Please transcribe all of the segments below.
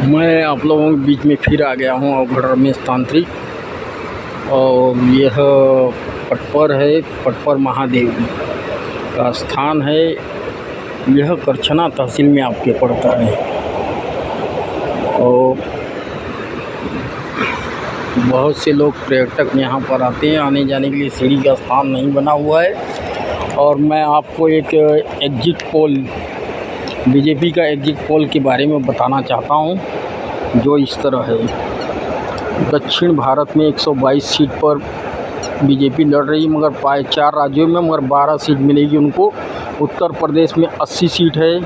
मैं आप लोगों के बीच में फिर आ गया हूँ अवघड़ रमेश तांत्रिक। और यह पटपर है, पटपर महादेव का स्थान है। यह करछना तहसील में आपके पड़ता है। और बहुत से लोग पर्यटक यहाँ पर आते हैं। आने जाने के लिए सीढ़ी का स्थान नहीं बना हुआ है। और मैं आपको एक एग्जिट पोल, बीजेपी का एग्जिट पोल के बारे में बताना चाहता हूँ, जो इस तरह है। दक्षिण भारत में 122 सीट पर बीजेपी लड़ रही, मगर पाए 4 राज्यों में, मगर 12 सीट मिलेगी उनको। उत्तर प्रदेश में 80 सीट है,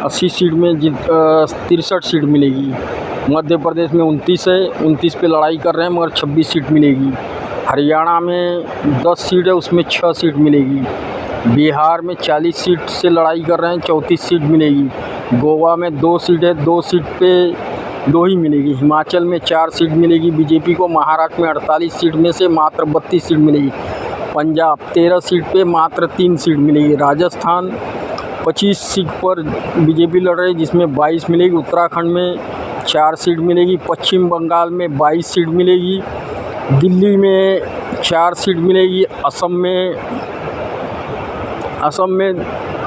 80 सीट में 63 सीट मिलेगी। मध्य प्रदेश में 29 है, 29 पे लड़ाई कर रहे हैं, मगर 26 सीट मिलेगी। हरियाणा में 10 सीट है, उसमें 6 सीट मिलेगी। बिहार में 40 सीट से लड़ाई कर रहे हैं, 34 सीट मिलेगी। गोवा में 2 सीट है, 2 सीट पे 2 ही मिलेगी। हिमाचल में 4 सीट मिलेगी बीजेपी को। महाराष्ट्र में 48 सीट में से मात्र 32 सीट मिलेगी। पंजाब 13 सीट पे मात्र 3 सीट मिलेगी। राजस्थान 25 सीट पर बीजेपी लड़ रही है, जिसमें 22 मिलेगी। उत्तराखंड में 4 सीट मिलेगी। पश्चिम बंगाल में 22 सीट मिलेगी। दिल्ली में 4 सीट मिलेगी। असम में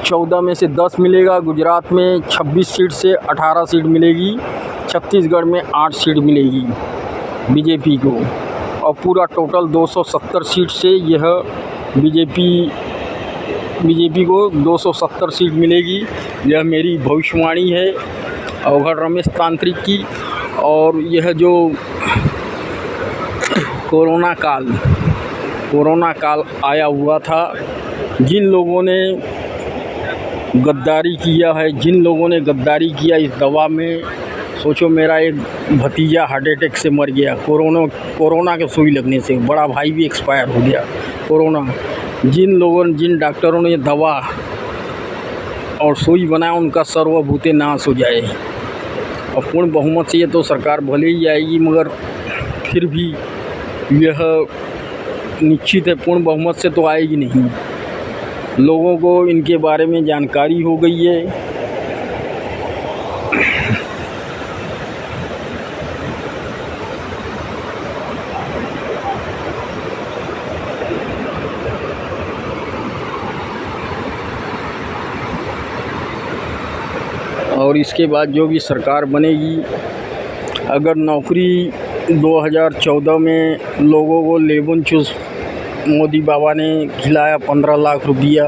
14 में से 10 मिलेगा। गुजरात में 26 सीट से 18 सीट मिलेगी। छत्तीसगढ़ में 8 सीट मिलेगी बीजेपी को। और पूरा टोटल 270 सीट से यह बीजेपी को 270 सीट मिलेगी। यह मेरी भविष्यवाणी है अवघड़ रमेश तांत्रिक की। और यह जो कोरोना काल आया हुआ था, जिन लोगों ने गद्दारी किया इस दवा में, सोचो मेरा एक भतीजा हार्ट अटैक से मर गया कोरोना के सुई लगने से। बड़ा भाई भी एक्सपायर हो गया कोरोना। जिन डॉक्टरों ने दवा और सुई बनाया, उनका सर्वभूते नाश हो जाए। और पूर्ण बहुमत से ये तो सरकार भले ही आएगी, मगर फिर भी यह निश्चित है पूर्ण बहुमत से तो आएगी नहीं। लोगों को इनके बारे में जानकारी हो गई है। और इसके बाद जो भी सरकार बनेगी, अगर नौकरी 2014 में लोगों को लेबन चूस मोदी बाबा ने खिलाया, 15 लाख रुपया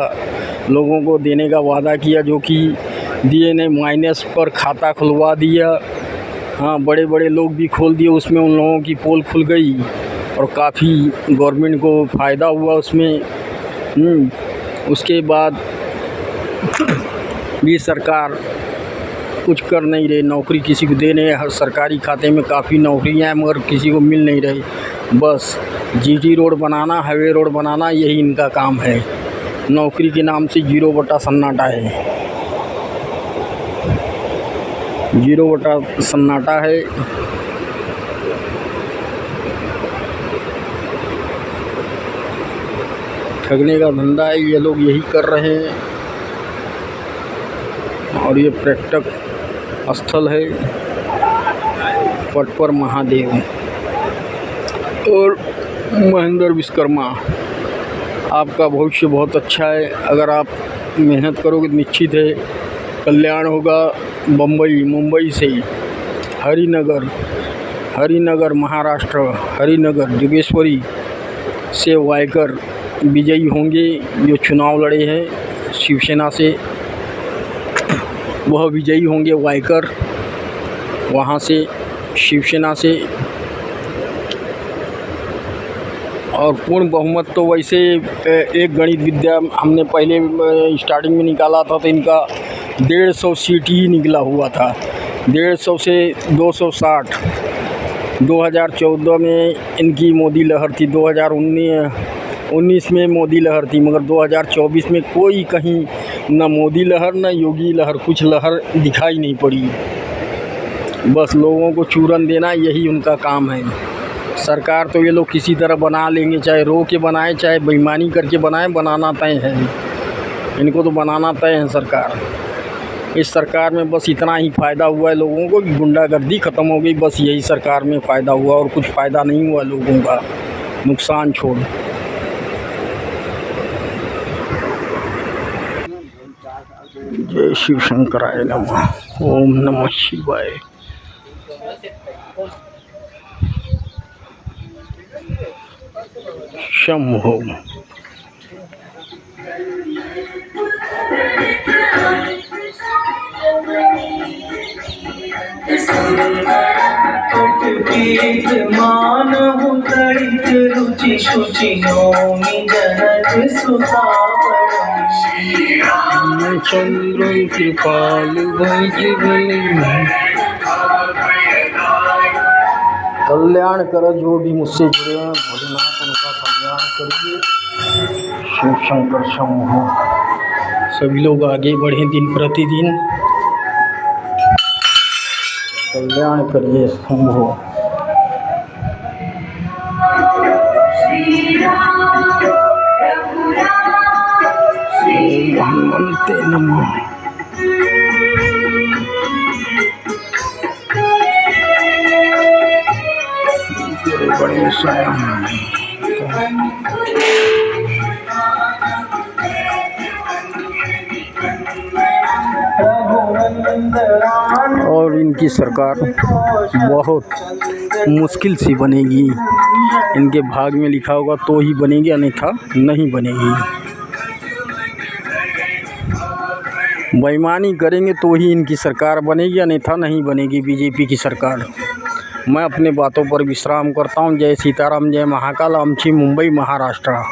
लोगों को देने का वादा किया, जो कि दिए नहीं। माइनस पर खाता खुलवा दिया। हाँ, बड़े बड़े लोग भी खोल दिए, उसमें उन लोगों की पोल खुल गई और काफ़ी गवर्नमेंट को फ़ायदा हुआ उसमें। उसके बाद भी सरकार कुछ कर नहीं रही, नौकरी किसी को दे नहीं। हर सरकारी खाते में काफ़ी नौकरियां हैं, मगर किसी को मिल नहीं रही। बस जीटी रोड बनाना, हाईवे रोड बनाना, यही इनका काम है। नौकरी के नाम से 0 बटा सन्नाटा है, 0 बटा सन्नाटा है। ठगने का धंधा है, ये लोग यही कर रहे हैं। और ये पर्यटक स्थल है पटपर महादेव। और महेंद्र विश्वकर्मा, आपका भविष्य बहुत अच्छा है। अगर आप मेहनत करोगे तो निश्चित है कल्याण होगा। मुंबई से हरिनगर महाराष्ट्र, हरिनगर जोगेश्वरी से वायकर विजयी होंगे। जो चुनाव लड़े हैं शिवसेना से, वह विजयी होंगे। वायकर वहाँ से शिवसेना से। और पूर्ण बहुमत तो वैसे एक गणित विद्या हमने पहले स्टार्टिंग में निकाला था, तो इनका 150 सीट ही निकला हुआ था। 150 से 260। 2014 में इनकी मोदी लहर थी, 2019 में मोदी लहर थी, मगर 2024 में कोई कहीं न मोदी लहर न योगी लहर, कुछ लहर दिखाई नहीं पड़ी। बस लोगों को चूरन देना, यही उनका काम है। सरकार तो ये लोग किसी तरह बना लेंगे, चाहे रो के बनाए, चाहे बेईमानी करके बनाए, बनाना तय है। इनको तो बनाना तय है सरकार। इस सरकार में बस इतना ही फ़ायदा हुआ है लोगों को कि गुंडागर्दी ख़त्म हो गई, बस यही सरकार में फ़ायदा हुआ और कुछ फ़ायदा नहीं हुआ लोगों का, नुकसान छोड़। जय शिव शंकराय नमः। ओम नमः शिवाय। शंभो। मानहु तड़ित रुचि शुचि नौमि जनक सुतावरम चंद्र कृपाल कल्याण कर जो भी मुझसे जुड़े हैं, भोलेनाथ उनका कल्याण करिए। शिव शंकर शंभो। सभी लोग आगे बढ़ें, दिन प्रतिदिन कल्याण करिए। शंभो। ओम हनुमंते नमः। जय गणेशाय। और इनकी सरकार बहुत मुश्किल सी बनेगी। इनके भाग में लिखा होगा तो ही बनेगी, अन्यथा नहीं बनेगी। बेईमानी करेंगे तो ही इनकी सरकार बनेगी, अन्यथा नहीं बनेगी बीजेपी की सरकार। मैं अपने बातों पर विश्राम करता हूँ। जय सीताराम, जय महाकाल। आमची, मुंबई, महाराष्ट्र।